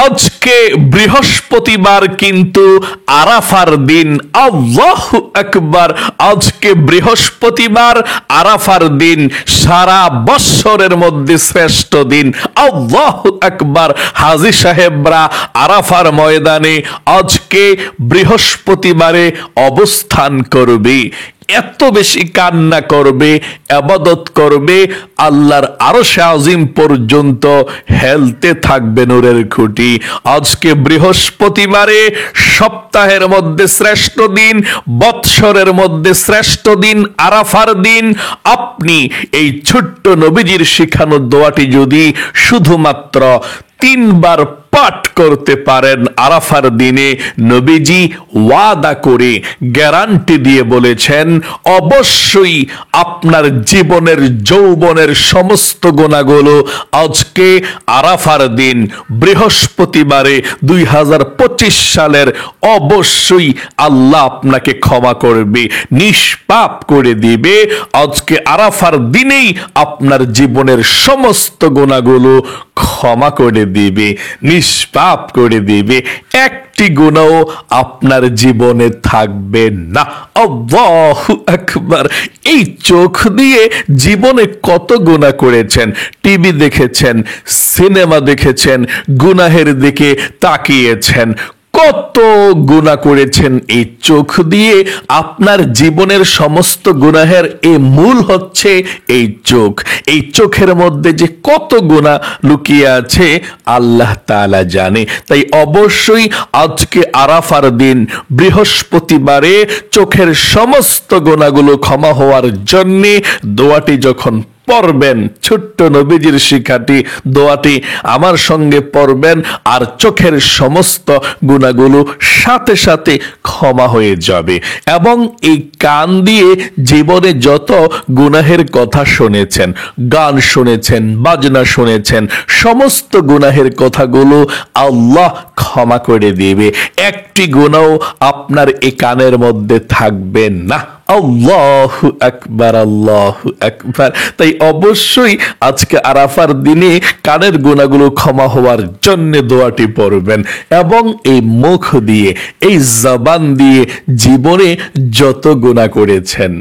আজকে বৃহস্পতিবার কিন্তু আরাফার দিন। আল্লাহু আকবার। আজকে বৃহস্পতিবার আরাফার দিন, সারা বৎসরের মধ্যে শ্রেষ্ঠ দিন। আল্লাহু আকবার। হাজী সাহেবরা আরাফার ময়দানে আজকে বৃহস্পতিবারে অবস্থান করবে, এত বেশি কান্না করবে, ইবাদত করবে, আল্লাহর আরশে আজিম পর্যন্ত হেলতে থাকবে নূরের খুঁটি। আজকে বৃহস্পতিবারে সপ্তাহের মধ্যে শ্রেষ্ঠ দিন, বৎসরের মধ্যে শ্রেষ্ঠ দিন, আরাফার দিন। আপনি এই ছোট্ট নবীজির শিখানো দোয়াটি যদি শুধুমাত্র 3 বার পাঠ করতে পারেন আরাফার দিনে, নবীজি ওয়াদা করে গ্যারান্টি দিয়ে বলেছেন অবশ্যই আপনার জীবনের যৌবনের সমস্ত গুনাহগুলো আজকে আরাফার দিন বৃহস্পতিবারে 2025 সালের অবশ্যই আল্লাহ আপনাকে ক্ষমা করবে, নিষ্পাপ করে দিবে। আজকে আরাফার দিনেই আপনার জীবনের সমস্ত গুনাহগুলো ক্ষমা করে দিবে, নিষ্পাপ করে দিবে, একটি গুনাহ আপনার জীবনে থাকবে না। আল্লাহু আকবার। এই চোখ দিয়ে জীবনে কত গুনাহ করেছেন, টিভি দেখেছেন, সিনেমা দেখেছেন, গুনাহের দিকে তাকিয়েছেন, কত গুনাহ করেছেন এই চোখ দিয়ে। আপনার জীবনের সমস্ত গুনাহের এই মূল হচ্ছে এই চোখ। এই চোখের মধ্যে যে কত গুনাহ লুকিয়ে আছে আল্লাহ তাআলা জানে। তাই অবশ্যই আজকে আরাফার দিন বৃহস্পতিবারে চোখের সমস্ত গুনাহগুলো ক্ষমা হওয়ার জন্য দোয়াটি যখন পড়বেন, ছোট্ট নবীজির শিখাটি দোয়াটি আমার সঙ্গে পড়বেন, আর চোখের সমস্ত গুনাহগুলো সাথে সাথে ক্ষমা হয়ে যাবে। এবং এই কান দিয়ে জীবনে যত গুনাহের কথা শুনেছেন, গান শুনেছেন, বাজনা শুনেছেন, সমস্ত গুনাহের কথাগুলো আল্লাহ ক্ষমা করে দিবে, একটি গুনাহ আপনার এই কানের মধ্যে থাকবে না। আল্লাহু আকবার, আল্লাহু আকবার। তাই অবশ্যই আজকে আরাফার দিনে কানের গুনাহগুলো ক্ষমা হওয়ার জন্য দোয়াটি পড়বেন, এবং এই মুখ দিয়ে, এই জবান দিয়ে জীবনে যত গুনাহ করেছেন,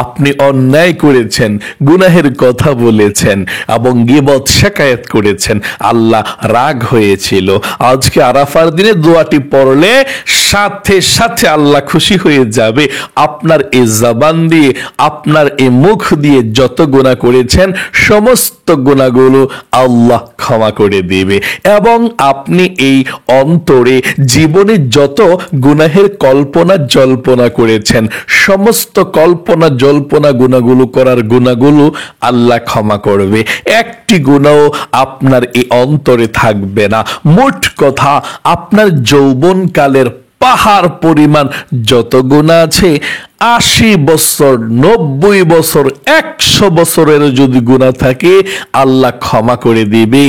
আপনি অন্যায় করেছেন, গুনাহের কথা বলেছেন এবং গীবত শিকায়ত করেছেন, আল্লাহ রাগ হয়েছিল, আজকে আরাফার দিনে দোয়াটি পড়লে সাথে সাথে আল্লাহ খুশি হয়ে যাবে। আপনার এই জবান দিয়ে, আপনার এই মুখ দিয়ে যত গুনাহ করেছেন সমস্ত গুনাহগুলো আল্লাহ ক্ষমা করে দিবে। এবং আপনি এই অন্তরে জীবনে যত গুনাহের কল্পনা জল্পনা করেছেন, সমস্ত কল্পনা জল্পনা গুনাহগুলো করার গুনাহগুলো আল্লাহ ক্ষমা করবে, একটি গুনাহ আপনার এই অন্তরে থাকবে না। মোট কথা আপনার যৌবনকালের পাহাড় পরিমাণ যত গুনাহ আছে, 80 বছর, 90 বছর, 100 বছরের যদি গুনাহ থাকে আল্লাহ ক্ষমা করে দিবে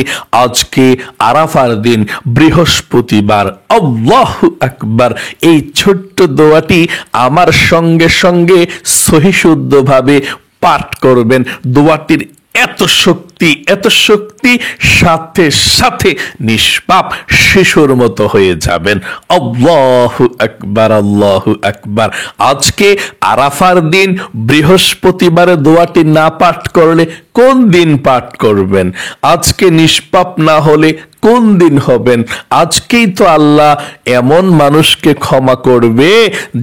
আজকে আরাফার দিন বৃহস্পতিবার। আল্লাহু আকবার। এই ছোট্ট দোয়াটি আমার সঙ্গে সঙ্গে সহিশুদ্ধভাবে পাঠ করবেন। দোয়াটির এত শক্তি, এত শক্তি, সাথে সাথে নিষ্পাপ শিশুর মতো হয়ে যাবেন। আল্লাহু আকবার, আল্লাহু আকবার। আজকে আরাফার দিন বৃহস্পতিবারে দোয়াটি না পাঠ করলে কোন দিন পাঠ করবেন? আজকে নিষ্পাপ না হলে কোন দিন হবেন? আজকেই তো আল্লাহ এমন মানুষকে ক্ষমা করবে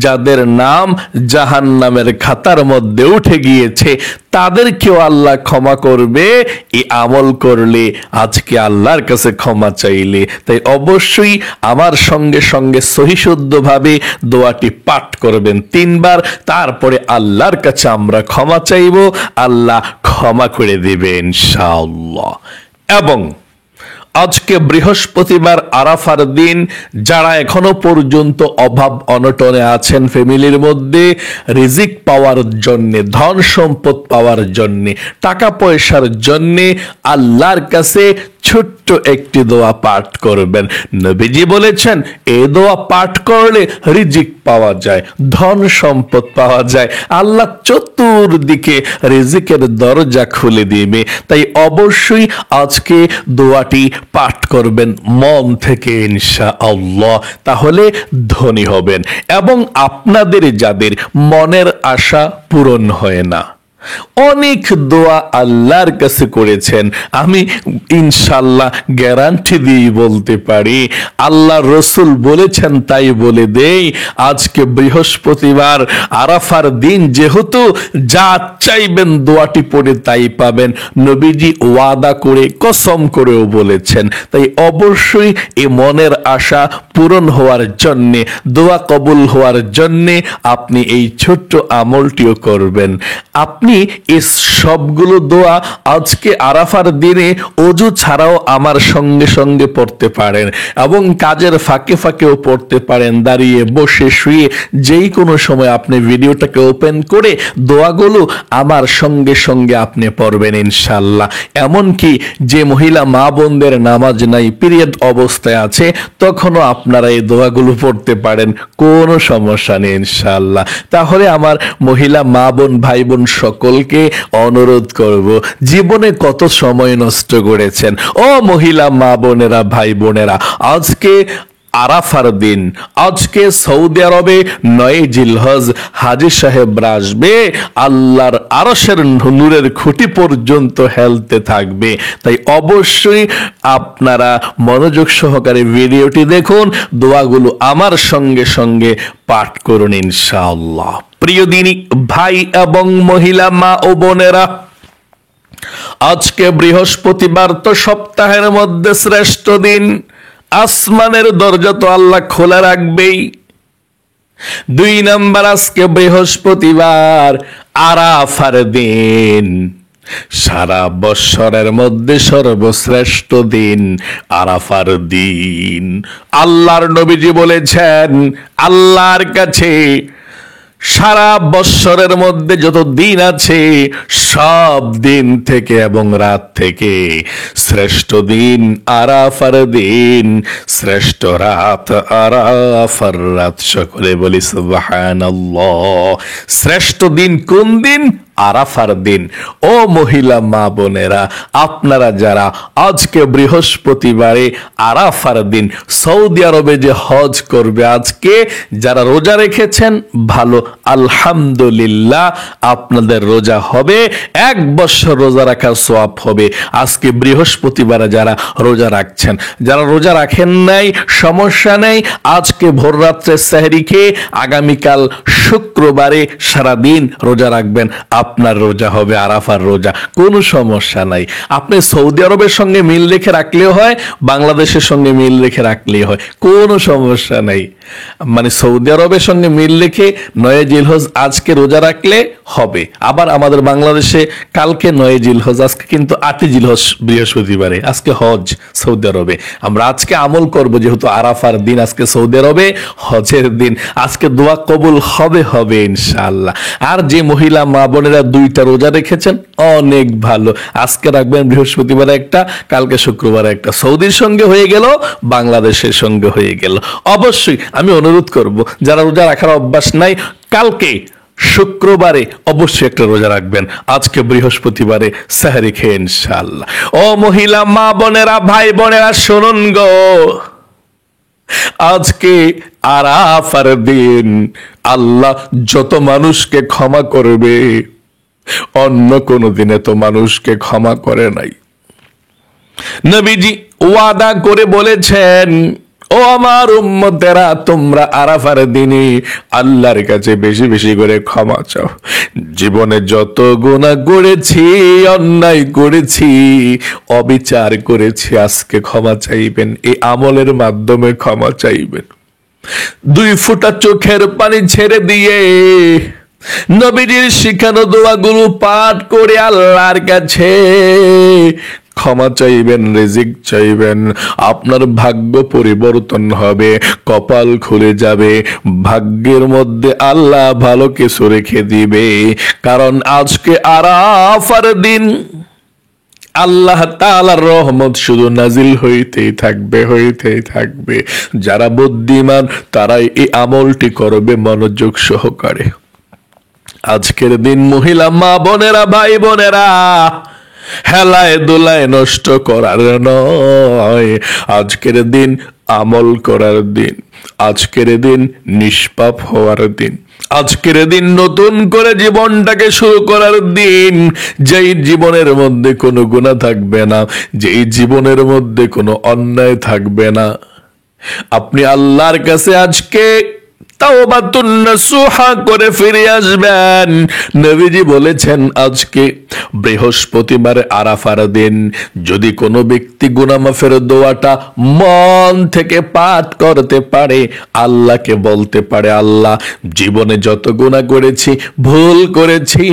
যাদের নাম জাহান্নামের খাতার মধ্যে উঠে গিয়েছে, তাদেরকেও আল্লাহ ক্ষমা করবে এই আমল করলে, আজকে আল্লাহর কাছে ক্ষমা চাইলে। তাই অবশ্যই আমার সঙ্গে সঙ্গে সহিশুদ্ধভাবে দোয়াটি পাঠ করবেন 3 বার, তারপরে আল্লাহর কাছে আমরা ক্ষমা চাইব, আল্লাহ ক্ষমা করে দেবে ইনশাআল্লাহ। এবং আজকে বৃহস্পতিবার আরাফার দিন যারা এখনো পর্যন্ত অভাব অনটনে আছেন, ফ্যামিলির মধ্যে রিজিক পাওয়ার জন্যে, ধন সম্পদ পাওয়ার জন্যে, টাকা পয়সার জন্যে আল্লাহর কাছে ছোট্ট একটি দোয়া পাঠ করবেন। নবীজি বলেছেন এই দোয়া পাঠ করলে রিজিক পাওয়া যায়, ধন সম্পদ পাওয়া যায়, আল্লাহ চতুর্দিকে রিজিকের দরজা খুলে দিবে। তাই অবশ্যই আজকে দোয়াটি পাঠ করবেন মন থেকে ইনশাআল্লাহ, তাহলে ধনী হবেন। এবং আপনাদের যাদের মনের আশা পূরণ হয় না, অনেক দোয়া আল্লাহর কাছে করেছেন, আমি ইনশাল্লাহ গ্যারান্টি দিয়ে বলতে পারি, আল্লাহ রসুল বলেছেন তাই বলে দেই, আজকে বৃহস্পতিবার আরাফার দিন, যেহেতু যা চাইবেন দোয়াটি পড়ে তাই পাবেন। নবীজি ওয়াদা করে কসম করেও বলেছেন। তাই অবশ্যই এই মনের আশা পূরণ হওয়ার জন্যে, দোয়া কবুল হওয়ার জন্যে আপনি এই ছোট্ট আমলটিও করবেন। আপনি এই সবগুলো দোয়া আজকে আরাফার দিনে অজু ছাড়াও আমার সঙ্গে সঙ্গে পড়তে পারেন এবং কাজের ফাঁকে ফাঁকেও পড়তে পারেন, দাঁড়িয়ে বসে শুয়ে যেই কোনো সময় আপনি ভিডিওটাকে ওপেন করে দোয়াগুলো আমার সঙ্গে সঙ্গে আপনি পড়বেন ইনশাল্লাহ। এমনকি যে মহিলা মা বোনদের নামাজ নাই, পিরিয়ড অবস্থায় আছে, তখনও আপনারা এই দোয়াগুলো পড়তে পারেন, কোনো সমস্যা নেই ইনশাল্লাহ। তাহলে আমার মহিলা মা বোন ভাই বোন সকলকে অনুরোধ করব, জীবনে কত সময় নষ্ট করেছেন ও মহিলা মা বোনেরা ভাই বোনেরা, আজকে আরাফার দিন, আজকে সৌদি আরবে 9 জিলহজ হাজী সাহেবরা আসবে, আল্লাহর আরশের নূরের খুঁটি পর্যন্ত হেলতে থাকবে। তাই অবশ্যই আপনারা মনোযোগ সহকারে ভিডিওটি দেখুন, দোয়াগুলো আমার সঙ্গে সঙ্গে পাঠ করুন ইনশাআল্লাহ। প্রিয় দিনী ভাই এবং মহিলা মা ও বোনেরা, আজকে বৃহস্পতিবার তো সপ্তাহের মধ্যে শ্রেষ্ঠ দিন, আসমানের দরজা তো আল্লাহ খোলা রাখবেই। 2 নাম্বার, আজকে বৃহস্পতিবার আরাফার দিন, সারা বৎসরের মধ্যে সর্বশ্রেষ্ঠ দিন আরাফার দিন। আল্লাহর নবীজি বলেছেন, আল্লাহর কাছে সারা বৎসরের মধ্যে যত দিন আছে সব দিন থেকে এবং রাত থেকে শ্রেষ্ঠ দিন আরাফার দিন, শ্রেষ্ঠ রাত আরাফার রাত। সকলে বলি সুবহানাল্লাহ। শ্রেষ্ঠ দিন কোন দিন? আরাফার দিন। ও মহিলা মা বোনেরা, আপনারা যারা আজকে বৃহস্পতিবারে আরাফার দিন সৌদি আরবে যে হজ করবে, আজকে যারা রোজা রেখেছেন ভালো, আলহামদুলিল্লাহ, আপনাদের রোজা হবে, 1 বছর রোজা রাখার সওয়াব হবে। আজকে বৃহস্পতিবারে যারা রোজা রাখছেন, যারা রোজা রাখেন নাই সমস্যা নেই, আজকে ভোর রাত্রে সেহরি খেয়ে আগামীকাল শুক্রবারে সারাদিন রোজা রাখবেন, আপনার রোজা হবে আরাফার রোজা, কোনো সমস্যা নাই। আপনি সৌদি আরবের সঙ্গে মিল রেখে রাখলেও হয়, বাংলাদেশের সঙ্গে মিল রেখে রাখলেও হয়, কোনো সমস্যা নাই। মানে সৌদি আরবের সঙ্গে মিল রেখে 9 জিলহজ আজকে রোজা রাখলে হবে। আবার আমাদের বাংলাদেশে কালকে 9 জিলহজ, আজকে কিন্তু 8 জিলহজ বৃহস্পতিবারে, আজকে হজ সৌদি আরবে। আমরা আজকে আমল করব, যেহেতু আরাফার দিন, আজকে সৌদি আরবে হজের দিন, আজকে দোয়া কবুল হবে হবে ইনশাআল্লাহ। আর যে মহিলা মা বোনেরা 2টা রোজা রেখেছেন, অনেক ভালো, আজকে রাখবেন বৃহস্পতিবারে একটা, কালকে শুক্রবারে একটা, সৌদির সঙ্গে হয়ে গেল, বাংলাদেশের সঙ্গে হয়ে গেল। অবশ্যই আমি অনুরোধ করব, যারা রোজা রাখার অভ্যাস নাই, কালকে শুক্রবারে অবশ্যই একটা রোজা রাখবেন, আজকে বৃহস্পতিবারে সেহরি খেয়ে ইনশাআল্লাহ। ও মহিলা মা বোনেরা ভাই বোনেরা শুনুন গো, আজকে আরাফার দিন আল্লাহ যত মানুষকে ক্ষমা করবে, অন্য কোনো দিনে তো মানুষকে ক্ষমা করে নাই। নবীজি ওয়াদা করে বলেছেন, ও আমার উম্মতেরা, তোমরা আরাফার দিনে আল্লাহর কাছে বেশি বেশি করে ক্ষমা চাও। জীবনে যত গুনাহ করেছি, অন্যায় করেছি, অবিচার করেছি, আজকে ক্ষমা চাইবেন, এই আমলের মাধ্যমে ক্ষমা চাইবেন। 2 ফোঁটা চোখের পানি ছেড়ে দিয়ে নবীজির শিখানো দোয়াগুলো পাঠ করে আল্লাহর কাছে ক্ষমা চাইবেন, রিজিক চাইবেন, আপনার ভাগ্য পরিবর্তন হবে, কপাল খুলে যাবে, ভাগ্যের মধ্যে আল্লাহ ভালো কিছু রেখে দিবে। কারণ আজকে আরাফার দিন, আল্লাহ তাআলার রহমত শুধু নাজিল হইতেই থাকবে। যারা বুদ্ধিমান তারাই এই আমলটি করবে মনোযোগ সহকারে। আজকের দিন মহিলা মা বোনেরা, ভাই বোনেরা, হেলায় দোলায় নষ্ট করার নয়। আজকের দিন আমল করার দিন, আজকের দিন নিষ্পাপ হওয়ার দিন, আজকের দিন নতুন করে জীবনটাকে শুরু করার দিন। যেই জীবনের মধ্যে কোনো গুনাহ থাকবে না, যেই জীবনের মধ্যে কোনো অন্যায় থাকবে না। আপনি আল্লাহর কাছে আজকে তাওবাতুন নাসুহা করে ফিরে আসবেন। নবীজি বলেছেন আজকে বৃহস্পতিবার আরাফার দিন যদি কোনো ব্যক্তি গুনাহ মাফের দোয়াটা মন থেকে পাঠ করতে পারে, আল্লাহকে বলতে পারে, আল্লাহ জীবনে যত গুনাহ করেছি, ভুল করেছি,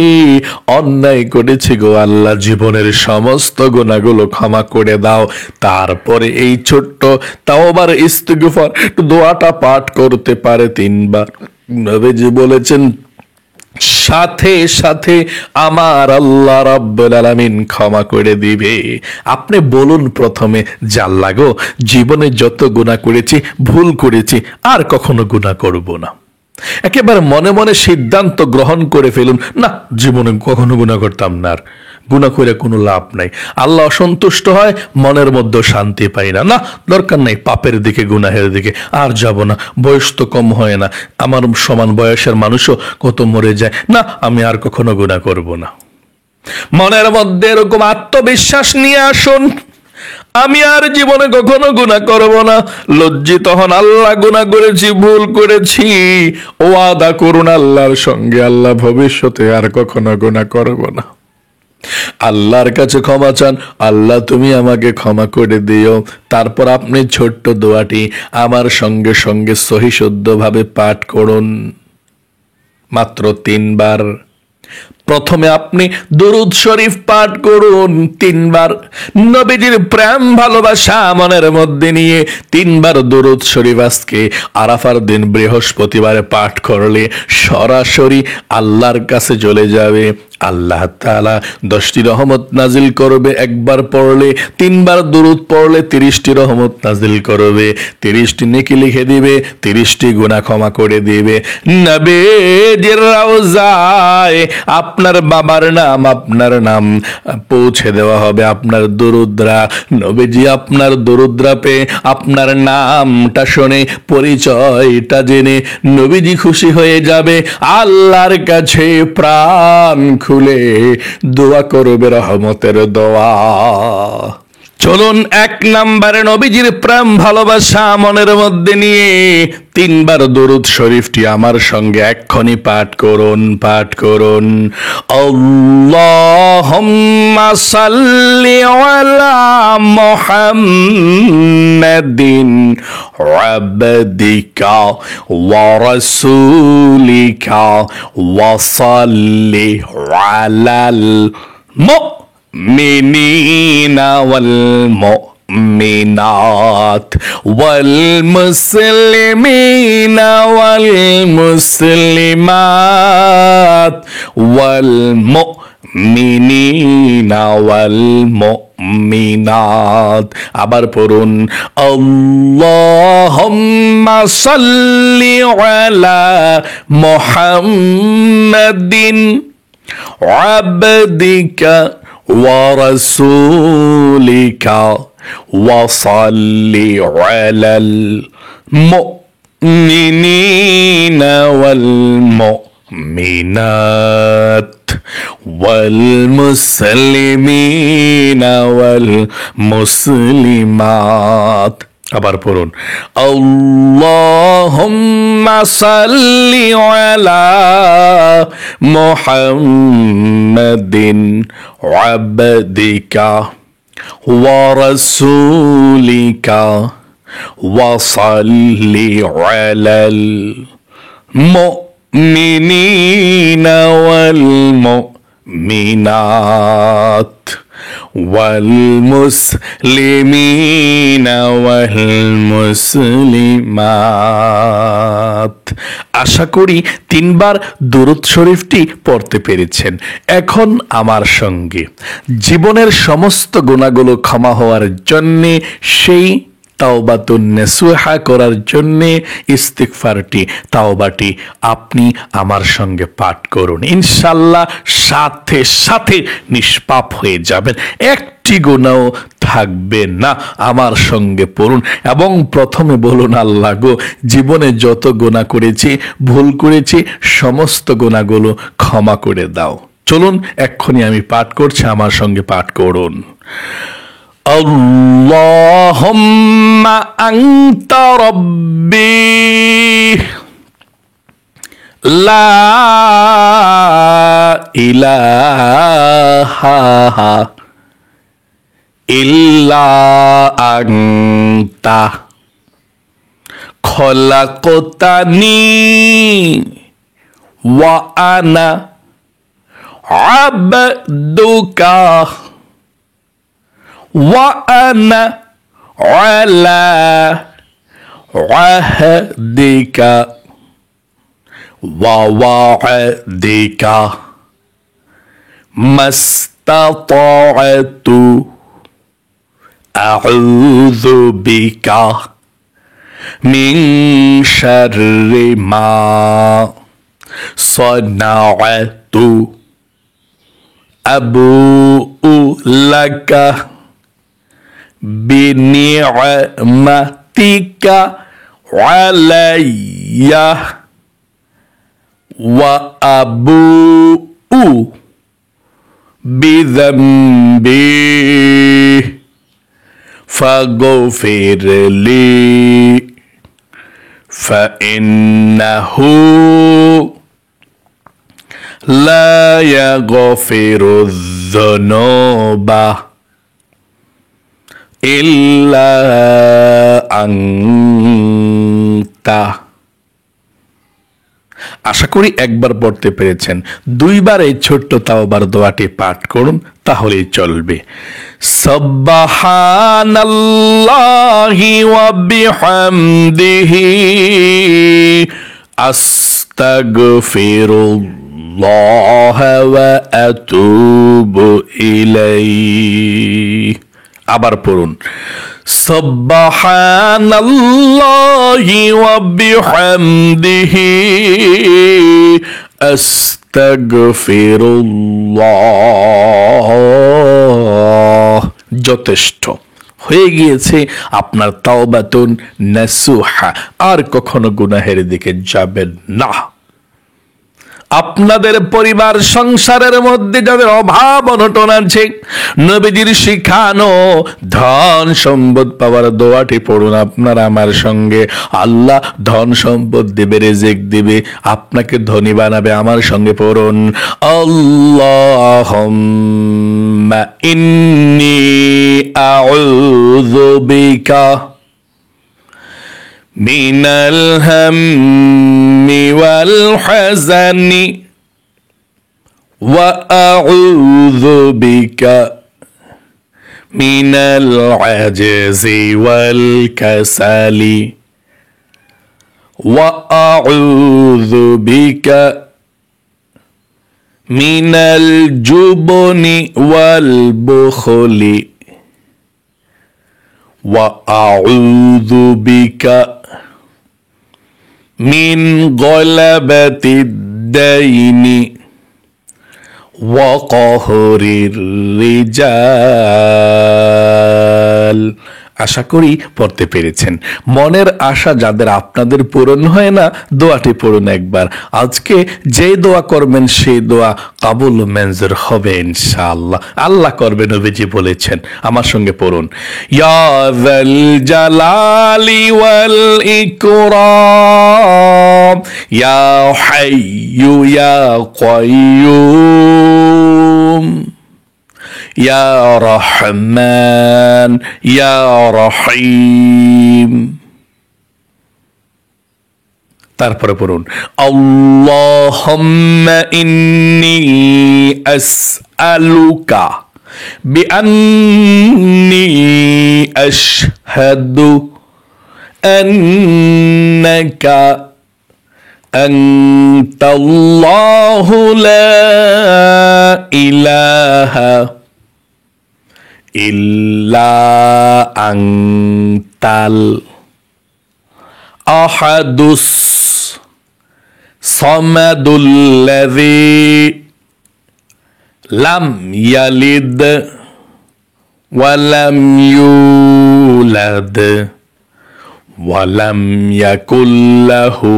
অন্যায় করেছি গো আল্লাহ, জীবনের সমস্ত গুনাহগুলো ক্ষমা করে দাও। তারপরে এই ছোট্ট তাওবার ইস্তিগফার দোয়াটা পাঠ করতে পারে 3 বার। নবীজি বলেছেন সাথে সাথে আমার আল্লাহ রাব্বুল আলামিন ক্ষমা করে দিবে। আপনি বলুন প্রথমে, আল্লাহ গো, জীবনে যত গুনাহ করেছি, ভুল করেছি, আর কখনো গুনাহ করব না। একেবারে মনে মনে সিদ্ধান্ত গ্রহণ করে ফেলুন, না, জীবনে কখনো গুনাহ করতাম না, আর গুনাহ করে কোনো লাভ নাই। আল্লাহ অসন্তুষ্ট হয়, মনের মধ্যে শান্তি পাই না, না দরকার নাই, পাপের দিকে, গুনাহের দিকে আর যাব না। বয়স তো কম হয় না, আমার সমান বয়সের মানুষও কত মরে যায়, না আমি আর কখনো গুনাহ করব না। মনের মধ্যে এরকম আত্মবিশ্বাস নিয়ে আসুন, আমি আর জীবনে কখনো গুনাহ করব না। লজ্জিত হন, আল্লাহ গুনাহ করেছি, ভুল করেছি, ওয়াদা করুন আল্লাহর সঙ্গে, আল্লাহ ভবিষ্যতে আর কখনো গুনাহ করব না। আল্লাহর কাছে ক্ষমা চান, আল্লাহ তুমি আমাকে ক্ষমা করে দিও। তারপর আপনি ছোট্ট দোয়াটি আমার সঙ্গে সঙ্গে সহি শুদ্ধভাবে পাঠ করুন, মাত্র 3 বার। প্রথমে আপনি দরুদ শরীফ পাঠ করুন 3 বার। নবীজির প্রেম ভালোবাসা মনের মধ্যে নিয়ে 3 বার দরুদ শরীফ আজকে আরাফার দিন বৃহস্পতিবারে পাঠ করলে সরাসরি আল্লাহর কাছে চলে যাবে। আল্লাহ তাআলা 10টি রহমত নাজিল করবে। একবার পড়লে, 3 বার দরুদ পড়লে 30টি রহমত নাজিল করবে, 30টি নেকি লিখে দিবে, 30টি গুনাহ ক্ষমা করে দিবে। নবীজির রওজায় আপনার বাবার নাম, আপনার নাম পৌঁছে দেওয়া হবে, আপনার দরুদরা। নবীজি আপনার দরুদরা পেয়ে, আপনার নামটা শুনে, পরিচয়টা জেনে নবীজি খুশি হয়ে যাবে, আল্লাহর কাছে প্রাণ খুলে দোয়া করবে রহমতের দোয়া। চলুন 1 নম্বরে নবীজির প্রেম ভালোবাসা মনের মধ্যে নিয়ে 3 বার দরুদ শরীফটি আমার সঙ্গে এক্ষুনি পাঠ করুন। আল্লাহুম্মা সাল্লি আলা মুহাম্মাদিন আবদিকা ওয়া রাসূলিকা ওয়া সাল্লি আলাল মুমিনিনা ওয়াল মুমিনাত ওয়াল মুসলিমিনা ওয়াল মুসলিমাত ওয়াল মুমিনিনা ওয়াল মুমিনাত। আবার পড়ুন, আল্লাহুম্মা সাল্লি আলা মুহাম্মাদিন আবদিকা ওয়া রাসূলিকা ওয়া সাল্লি আলাল মুমিনিনা ওয়াল মুমিনাত ওয়াল মুসলিমিনা ওয়াল মুসলিমাত। আবার পড়ুন, আল্লাহুম্মা সাল্লি আলা মুহাম্মাদিন আবদিকা ওয়া রাসূলিকা ওয়া সাল্লি আলাল মুমিনিনা ওয়াল মুমিনাত ওয়াল মুসলিমিনা ওয়াল মুসলিমাত। আশা করি 3 বার দুরূদ শরীফটি পড়তে পেরেছেন। এখন আমার সঙ্গে জীবনের সমস্ত গুনাহগুলো ক্ষমা হওয়ার জন্যে, সেই তাওবাতুন নাসুহা করার জন্যে ইস্তিগফারটি, তাওবাটি আপনি আমার সঙ্গে পাঠ করুন। ইনশাআল্লাহ সাথে সাথে নিষ্পাপ হয়ে যাবেন, একটি গুনাহ থাকবে না। আমার সঙ্গে পড়ুন এবং প্রথমে বলুন, আল্লাহ গো, জীবনে যত গুনাহ করেছি, ভুল করেছি, সমস্ত গুনাহগুলো ক্ষমা করে দাও। চলুন এক্ষুনি আমি পাঠ করছি, আমার সঙ্গে পাঠ করুন। আল্লাহুম্মা আনতা রাব্বি লা ইলাহা ইল্লা আনতা খলাকতানি ওয়া আনা আবদুকা ওয়া আনা আলা আহদিকা ওয়া ওয়া'দিকা মাস্তাতা'তু আউযু বিকা মিন শাররি মা সানা'তু আবুউ লাকা বিনি'মাতিকা আলাইয়া ওয়া আবুউ বিযামবি ফাগফিরলি ফাইন্নাহু লা ইয়াগফিরুয যুনুবা ইল্লা আনতা। আশা করি একবার পড়তে পেরেছেন। 2 বার এই ছোট্ট তাওবার দোয়াটি পাঠ করুন, তাহলেই চলবে। সুবহানাল্লাহি ওয়া বিহামদিহি আস্তাগফিরুল্লাহ ওয়া আতুবু ইলাইহি। আবার পড়ুন, সুবহানাল্লাহি ওয়া বিহামদিহি আস্তাগফিরুল্লাহ। যথেষ্ট হয়ে গিয়েছে আপনার তাওবাতুন নাসুহা। আর কখনো গুনাহের দিকে যাবেন না। আপনাদের পরিবার সংসারের মধ্যে যাদের অভাব অনটন আছে, নবীজির শিখানো ধন সম্পদ পাওয়ার দোয়াটি পড়ুন আপনারা আমার সঙ্গে। আল্লাহ ধন সম্পদ দেবে, রিজিক দেবে, আপনাকে ধনী বানাবে। আমার সঙ্গে পড়ুন, আল্লাহুম্মা ইন্নী আউযু বিকা মিনাল হাম্মি ওয়াল হাযানি ওয়া আউযু বিকা মিনাল আজজি ওয়াল কাসালি ওয়া আউযু বিকা মিনাল জুবনি ওয়াল বুখলি ওয়া আউযু বিকা মিন গলাবাতিদ দাইনি ওয়া কাহরির রিজাল। আশা করি পড়তে পেরেছেন। মনের আশা যাদের আপনাদের পূরণ হয় না, দোয়াটি পড়ুন একবার। আজকে যে দোয়া করবেন সেই দোয়া কাবুল মঞ্জুর হবে ইনশাআল্লাহ। আল্লাহ করবে, নবীজি বলেছেন। আমার সঙ্গে পড়ুন, ইয়া যাল জালালি ওয়াল ইকরাম ইয়া হাইয়্যু ইয়া কাইয়্যুম ইয়া রহমান ইয়া রহিম। তারপরে পড়ুন, আল্লাহুম্মা ইন্নী আসআলুকা বিআন্নী আশহাদু আন্নাকা আনতাল্লাহু লা ইলাহা ইল্লা আনতাল আহাদুস সামাদুল্লাযী লাম ইয়ালিদ ওয়া লাম ইউলাদ ওয়া লাম ইয়াকুল লাহু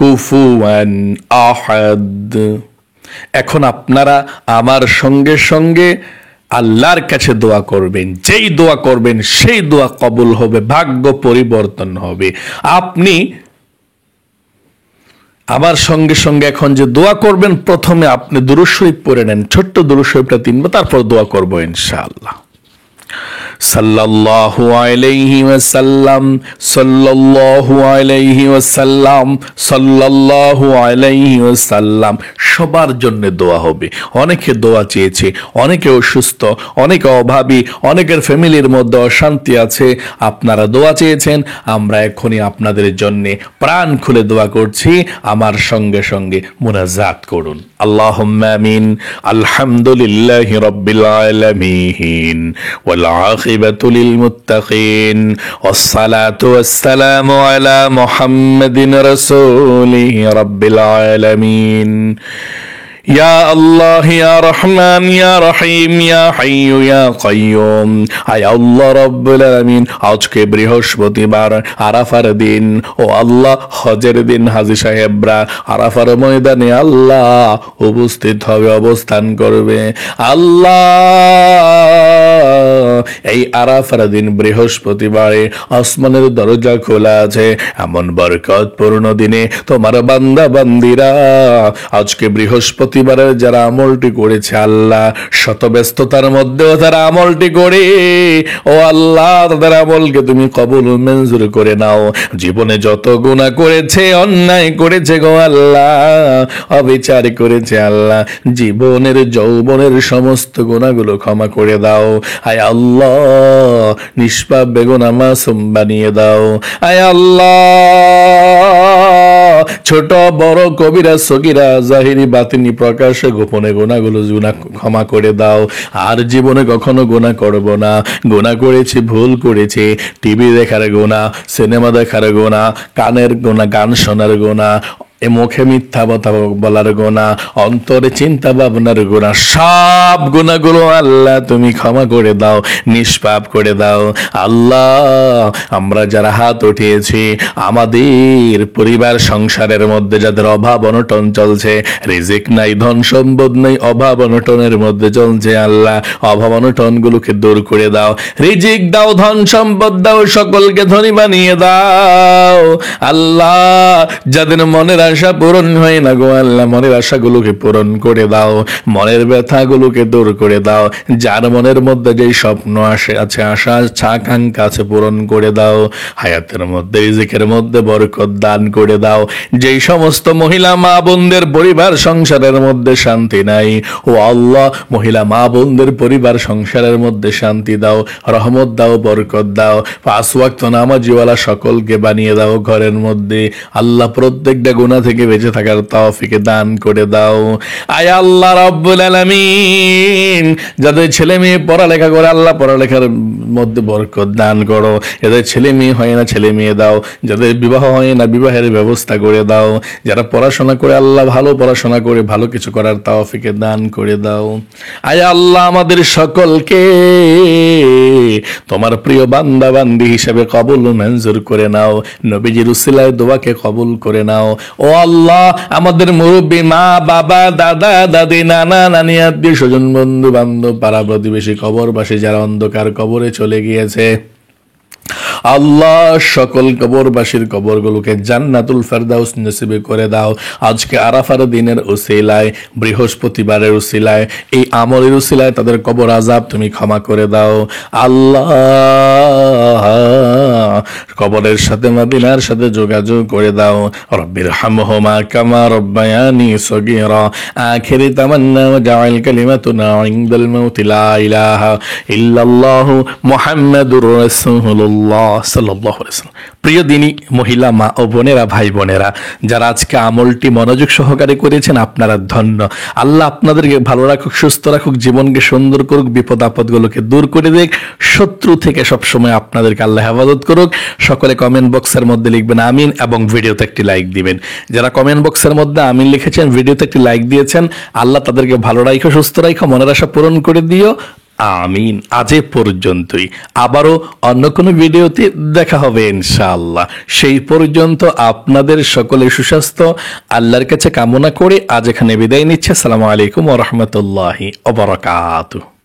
কুফুয়ান আহাদ। এখন আপনারা আমার সঙ্গে সঙ্গে আল্লাহর কাছে দোয়া করবেন। যেই দোয়া করবেন সেই দোয়া কবুল হবে, ভাগ্য পরিবর্তন হবে। আপনি আমার সঙ্গে সঙ্গে এখন যে দোয়া করবেন, প্রথমে আপনি দুরূদ শরীফ পড়ে নেন, ছোট্ট দুরূদ শরীফটা 3 বার, তারপর দোয়া করব ইনশাআল্লাহ। সাল্লাল্লাহু আলাইহি ওয়াসাল্লাম, সাল্লাল্লাহু আলাইহি ওয়াসাল্লাম, সাল্লাল্লাহু আলাইহি ওয়াসাল্লাম। সবার জন্য দোয়া হবে। অনেকে দোয়া চেয়েছে, অনেকে অসুস্থ, অনেকে অভাবী, অনেকের ফ্যামিলির মধ্যে অশান্তি আছে। আপনারা দোয়া চেয়েছেন, আমরা এখনই আপনাদের জন্য প্রাণ খুলে দোয়া করছি। আমার সঙ্গে সঙ্গে মুনাজাত করুন। আল্লাহুম্মা আমিন। আলহামদুলিল্লাহি রাব্বিল আলামিন ওয়াল আখিবাতু লিল মুত্তাকিন ওয়াসসালাতু ওয়াসসালামু আলা মুহাম্মাদিন রাসূলিহি রাব্বিল আলামিন। ইয়া আল্লাহ, ইয়া রহমান, ইয়া রহিম, ইয়া হাইয়্যু ইয়া কাইয়্যুম। আয় আল্লাহ রাব্বুল আলামিন, আজকে বৃহস্পতিবার, আরাফার দিন। ও আল্লাহ, হজের দিন হাজী সাহেবরা আরাফার ময়দানে আল্লাহ উপস্থিত হবে, অবস্থান করবে। আল্লাহ, এই আরাফার দিন বৃহস্পতিবারে আসমানের দরজা খোলা আছে। এমন বরকতপূর্ণ দিনে তোমার বান্দা বান্দিরা আজকে বৃহস্পতিবারে যারা আমলটি করেছে আল্লাহ, শত ব্যস্ততার মধ্যেও তারা আমলটি করে, ও আল্লাহ, তাদের আমলকে তুমি কবুল মঞ্জুর করে নাও। জীবনে যত গুনাহ করেছে, অন্যায় করেছে গো আল্লাহ, অবিচার করেছে আল্লাহ, জীবনের যৌবনের সমস্ত গুনাহগুলো ক্ষমা করে দাও। আয় আল্লাহ, নিষ্পাপ বেগুনাহ মাসুম বানিয়ে দাও। আয় আল্লাহ, ছোট বড় কবিরা সগীরা জাহিরি বাতিনি প্রকাশ্যে গোপনে গুনাহগুলো ক্ষমা করে দাও। আর জীবনে কখনো গুনাহ করব না। গুনাহ করেছি, ভুল করেছি, টিভি দেখার গুনাহ, সিনেমা দেখার গুনাহ, কানের গুনাহ, গান শোনার গুনাহ, এ মুখে মিথ্যা কথা বলার গুনাহ, অন্তরে চিন্তা ভাবনার গুনাহ, সব গুনাহগুলো আল্লাহ তুমি ক্ষমা করে দাও, নিষ্পাপ করে দাও। আল্লাহ, আমরা যারা হাত উঠিয়েছি, আমাদের পরিবার সংসারের মধ্যে যাদের অভাব অনটন চলছে, রিজিক নাই, ধন সম্পদ নেই, অভাব অনটনের মধ্যে চলছে, আল্লাহ অভাব অনটন গুলোকে দূর করে দাও, রিজিক দাও, ধন সম্পদ দাও, সকলকে ধনী বানিয়ে দাও। আল্লাহ, যাদের মনের আশা পূরণ হয় না গো আল্লাহ, মনের আশাগুলোকে পূরণ করে দাও, মনের ব্যথাগুলোকে দূর করে দাও। যার মনের মধ্যে যেই স্বপ্ন আছে, আশা আকাঙ্ক্ষা আছে, পূরণ করে দাও। হায়াতের মধ্যে, রিজিকের মধ্যে বরকত দান করে দাও। যেই সমস্ত মহিলা মা বোনদের পরিবার সংসারের মধ্যে শান্তি নাই, ও আল্লাহ, মহিলা মা বোনদের পরিবার সংসারের মধ্যে শান্তি দাও, রহমত দাও, বরকত দাও। 5 ওয়াক্ত নামাজিওয়ালা সকলকে বানিয়ে দাও ঘরের মধ্যে। আল্লাহ, প্রত্যেকটা গুনাহ থেকে বেঁচে থাকার তৌফিক দান করে দাও। আয় আল্লাহ রাব্বুল আলামিন, যাদের ছেলে মেয়ে পড়ালেখা করে আল্লাহ পড়ালেখার মধ্যে বরকত দান করো। যাদের ছেলে মেয়ে হয় না, ছেলে মেয়ে দাও। যাদের বিবাহ হয় না, বিবাহের ব্যবস্থা করে দাও। যারা পড়াশোনা করে আল্লাহ ভালো পড়াশোনা করে ভালো কিছু করার তৌফিক দান করে দাও। আয় আল্লাহ, আমাদের সকলকে তোমার প্রিয় বান্দা বান্দি হিসেবে কবুল মঞ্জুর করে নাও। নবীজির উসিলায় দোয়াকে কবুল করে নাও। ও আল্লাহ, আমাদের মুরব্বী মা বাবা, দাদা দাদি, নানা নানি, আত্মীয় স্বজন, বন্ধু বান্ধব, পাড়া প্রতিবেশী, কবরবাসী যারা অন্ধকার কবরে চলে গিয়েছে, আল্লাহ সকল কবরবাসীর কবরগুলোকে জান্নাতুল ফেরদাউস নসিবে করে দাও। আজকে আরাফার দিনের উসিলায়, বৃহস্পতিবারের উসিলায়, এই আমলের উসিলায় তাদের কবর আযাব তুমি ক্ষমা করে দাও। আল্লাহ, কবরের সাথে মদিনার সাথে যোগাযোগ করে দাও। রব্বির হামহুমা কামা রব্বায়ানি সগীরা। আখিরি তামান্না ওয়া জাআল কালিমাতুনা ইনদাল মাউতি লা ইলাহা ইল্লাল্লাহু মুহাম্মাদুর রাসূলুল্লাহ সাল্লাল্লাহু আলাইহি ওয়াসাল্লাম। প্রিয় দিনী মহিলা মা ও বোনেরা, ভাই বোনেরা, যারা আজকে আমলটি মনোযোগ সহকারে করেছেন, আপনারা ধন্য। আল্লাহ আপনাদেরকে ভালো রাখুক, সুস্থ রাখুক, জীবনকে সুন্দর করুক, বিপদ আপদগুলোকে দূর করে দেখ, শত্রু থেকে সবসময় আপনাদেরকে আল্লাহ হেফাজত করুক। সকলে কমেন্ট বক্সের মধ্যে লিখবেন আমিন এবং ভিডিওতে একটি লাইক দিবেন। যারা কমেন্ট বক্সের মধ্যে আমিন লিখেছেন, ভিডিওতে একটি লাইক দিয়েছেন, আল্লাহ তাদেরকে ভালো রাখো, সুস্থ রাখো, মনের আশা পূরণ করে দিও। আমিন। আজ এ পর্যন্তই, আবারও অন্য কোনো ভিডিওতে দেখা হবে ইনশাআল্লাহ। সেই পর্যন্ত আপনাদের সকলের সুস্বাস্থ্য আল্লাহর কাছে কামনা করে আজ এখানে বিদায় নিচ্ছে। আসসালামু আলাইকুম ওয়া রাহমাতুল্লাহি ওয়া বারাকাতুহু।